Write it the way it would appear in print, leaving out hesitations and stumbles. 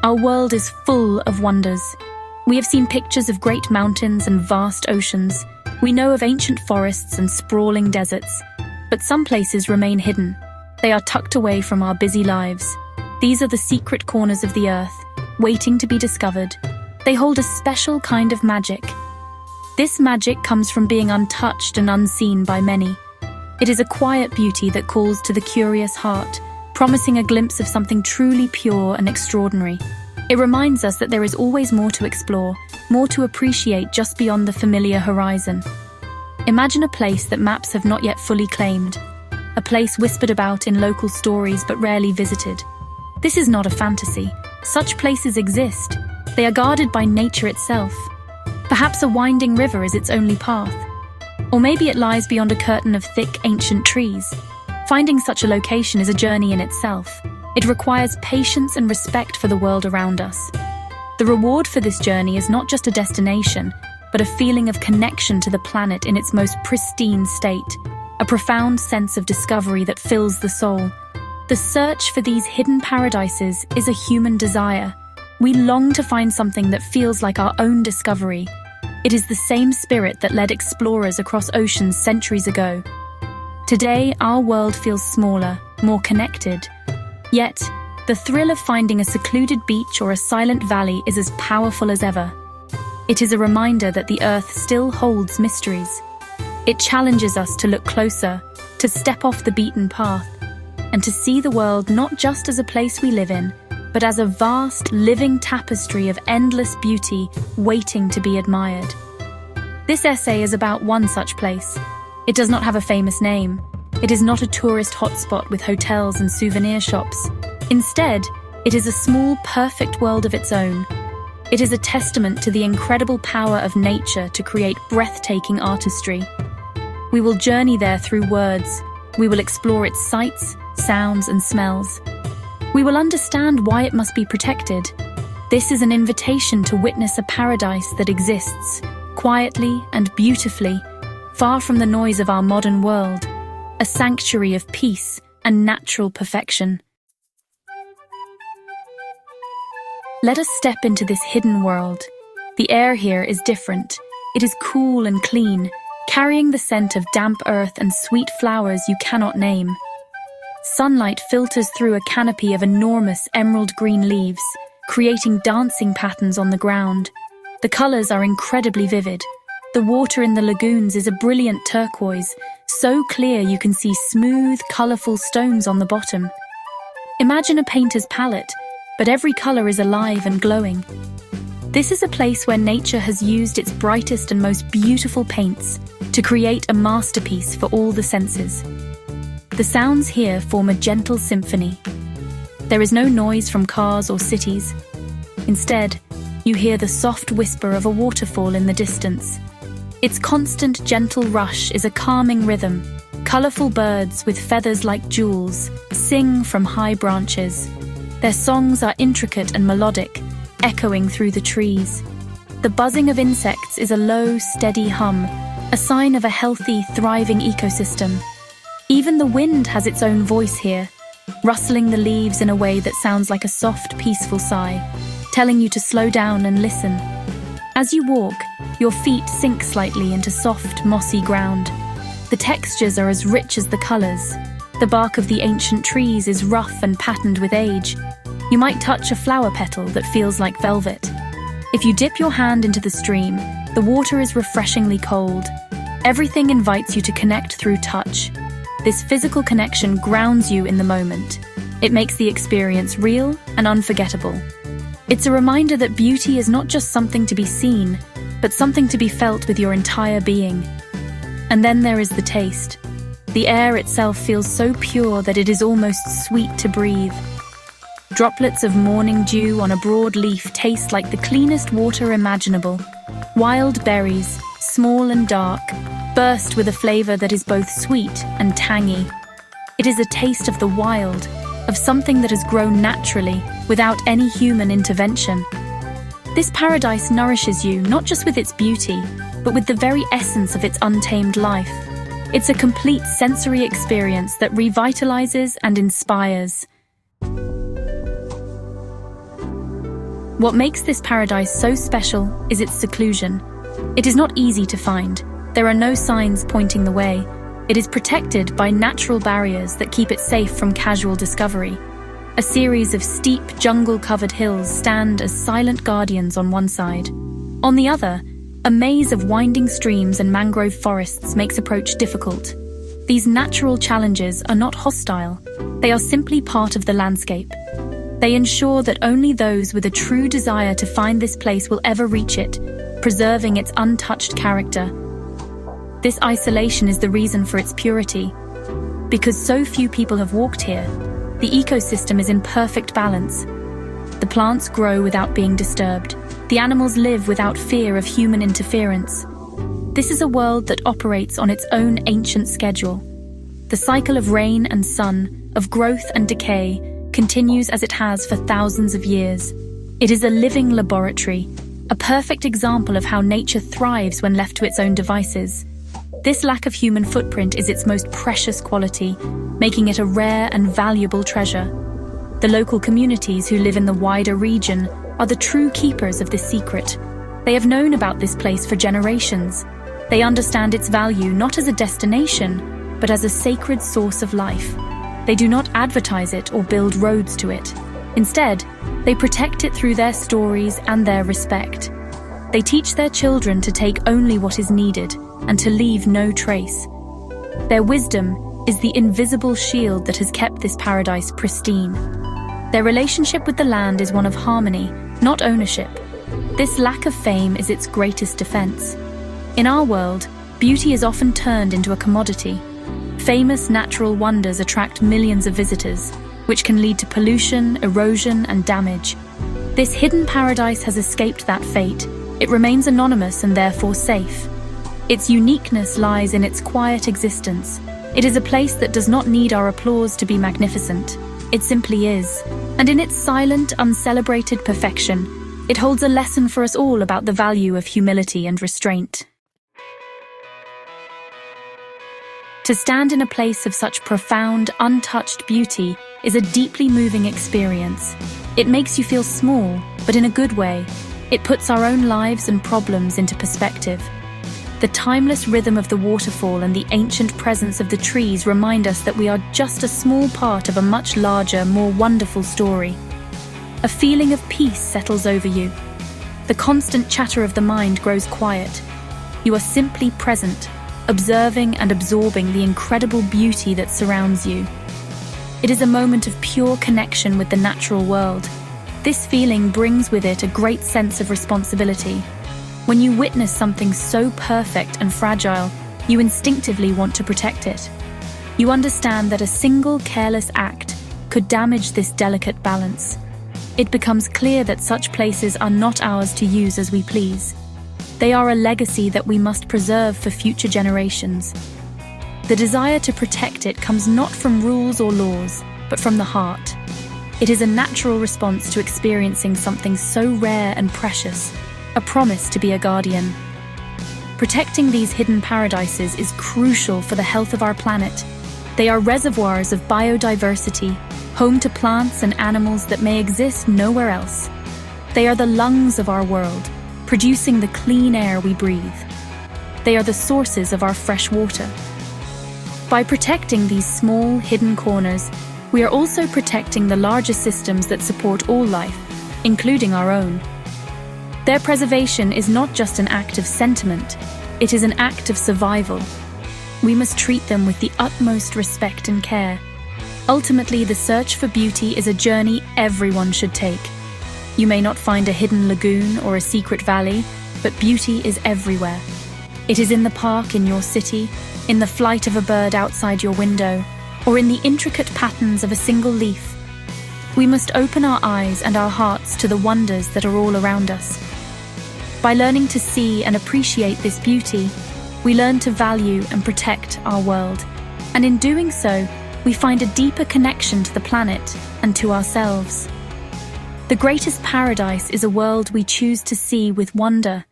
Our world is full of wonders. We have seen pictures of great mountains and vast oceans. We know of ancient forests and sprawling deserts. But some places remain hidden. They are tucked away from our busy lives. These are the secret corners of the earth, waiting to be discovered. They hold a special kind of magic. This magic comes from being untouched and unseen by many. It is a quiet beauty that calls to the curious heart, promising a glimpse of something truly pure and extraordinary. It reminds us that there is always more to explore, more to appreciate just beyond the familiar horizon. Imagine a place that maps have not yet fully claimed, a place whispered about in local stories but rarely visited. This is not a fantasy. Such places exist. They are guarded by nature itself. Perhaps a winding river is its only path. Or maybe it lies beyond a curtain of thick, ancient trees. Finding such a location is a journey in itself. It requires patience and respect for the world around us. The reward for this journey is not just a destination, but a feeling of connection to the planet in its most pristine state, a profound sense of discovery that fills the soul. The search for these hidden paradises is a human desire. We long to find something that feels like our own discovery. It is the same spirit that led explorers across oceans centuries ago. Today, our world feels smaller, more connected. Yet, the thrill of finding a secluded beach or a silent valley is as powerful as ever. It is a reminder that the earth still holds mysteries. It challenges us to look closer, to step off the beaten path, and to see the world not just as a place we live in, but as a vast, living tapestry of endless beauty waiting to be admired. This essay is about one such place. It does not have a famous name. It is not a tourist hotspot with hotels and souvenir shops. Instead, it is a small, perfect world of its own. It is a testament to the incredible power of nature to create breathtaking artistry. We will journey there through words. We will explore its sights, sounds, and smells. We will understand why it must be protected. This is an invitation to witness a paradise that exists, quietly and beautifully, far from the noise of our modern world, a sanctuary of peace and natural perfection. Let us step into this hidden world. The air here is different. It is cool and clean, carrying the scent of damp earth and sweet flowers you cannot name. Sunlight filters through a canopy of enormous emerald green leaves, creating dancing patterns on the ground. The colors are incredibly vivid. The water in the lagoons is a brilliant turquoise, so clear you can see smooth, colorful stones on the bottom. Imagine a painter's palette, but every color is alive and glowing. This is a place where nature has used its brightest and most beautiful paints to create a masterpiece for all the senses. The sounds here form a gentle symphony. There is no noise from cars or cities. Instead, you hear the soft whisper of a waterfall in the distance. Its constant, gentle rush is a calming rhythm. Colorful birds with feathers like jewels sing from high branches. Their songs are intricate and melodic, echoing through the trees. The buzzing of insects is a low, steady hum, a sign of a healthy, thriving ecosystem. Even the wind has its own voice here, rustling the leaves in a way that sounds like a soft, peaceful sigh, telling you to slow down and listen. As you walk, your feet sink slightly into soft, mossy ground. The textures are as rich as the colors. The bark of the ancient trees is rough and patterned with age. You might touch a flower petal that feels like velvet. If you dip your hand into the stream, the water is refreshingly cold. Everything invites you to connect through touch. This physical connection grounds you in the moment. It makes the experience real and unforgettable. It's a reminder that beauty is not just something to be seen, but something to be felt with your entire being. And then there is the taste. The air itself feels so pure that it is almost sweet to breathe. Droplets of morning dew on a broad leaf taste like the cleanest water imaginable. Wild berries, small and dark, burst with a flavor that is both sweet and tangy. It is a taste of the wild, of something that has grown naturally, without any human intervention. This paradise nourishes you not just with its beauty, but with the very essence of its untamed life. It's a complete sensory experience that revitalizes and inspires. What makes this paradise so special is its seclusion. It is not easy to find. There are no signs pointing the way. It is protected by natural barriers that keep it safe from casual discovery. A series of steep, jungle-covered hills stand as silent guardians on one side. On the other, a maze of winding streams and mangrove forests makes approach difficult. These natural challenges are not hostile. They are simply part of the landscape. They ensure that only those with a true desire to find this place will ever reach it, preserving its untouched character. This isolation is the reason for its purity. Because so few people have walked here, the ecosystem is in perfect balance. The plants grow without being disturbed. The animals live without fear of human interference. This is a world that operates on its own ancient schedule. The cycle of rain and sun, of growth and decay, continues as it has for thousands of years. It is a living laboratory, a perfect example of how nature thrives when left to its own devices. This lack of human footprint is its most precious quality, making it a rare and valuable treasure. The local communities who live in the wider region are the true keepers of this secret. They have known about this place for generations. They understand its value not as a destination, but as a sacred source of life. They do not advertise it or build roads to it. Instead, they protect it through their stories and their respect. They teach their children to take only what is needed and to leave no trace. Their wisdom is the invisible shield that has kept this paradise pristine. Their relationship with the land is one of harmony, not ownership. This lack of fame is its greatest defense. In our world, beauty is often turned into a commodity. Famous natural wonders attract millions of visitors, which can lead to pollution, erosion, and damage. This hidden paradise has escaped that fate. It remains anonymous and therefore safe. Its uniqueness lies in its quiet existence. It is a place that does not need our applause to be magnificent. It simply is. And in its silent, uncelebrated perfection, it holds a lesson for us all about the value of humility and restraint. To stand in a place of such profound, untouched beauty is a deeply moving experience. It makes you feel small, but in a good way. It puts our own lives and problems into perspective. The timeless rhythm of the waterfall and the ancient presence of the trees remind us that we are just a small part of a much larger, more wonderful story. A feeling of peace settles over you. The constant chatter of the mind grows quiet. You are simply present, observing and absorbing the incredible beauty that surrounds you. It is a moment of pure connection with the natural world. This feeling brings with it a great sense of responsibility. When you witness something so perfect and fragile, you instinctively want to protect it. You understand that a single careless act could damage this delicate balance. It becomes clear that such places are not ours to use as we please. They are a legacy that we must preserve for future generations. The desire to protect it comes not from rules or laws, but from the heart. It is a natural response to experiencing something so rare and precious, a promise to be a guardian. Protecting these hidden paradises is crucial for the health of our planet. They are reservoirs of biodiversity, home to plants and animals that may exist nowhere else. They are the lungs of our world, producing the clean air we breathe. They are the sources of our fresh water. By protecting these small, hidden corners, we are also protecting the larger systems that support all life, including our own. Their preservation is not just an act of sentiment, it is an act of survival. We must treat them with the utmost respect and care. Ultimately, the search for beauty is a journey everyone should take. You may not find a hidden lagoon or a secret valley, but beauty is everywhere. It is in the park in your city, in the flight of a bird outside your window, or in the intricate patterns of a single leaf. We must open our eyes and our hearts to the wonders that are all around us. By learning to see and appreciate this beauty, we learn to value and protect our world. And in doing so, we find a deeper connection to the planet and to ourselves. The greatest paradise is a world we choose to see with wonder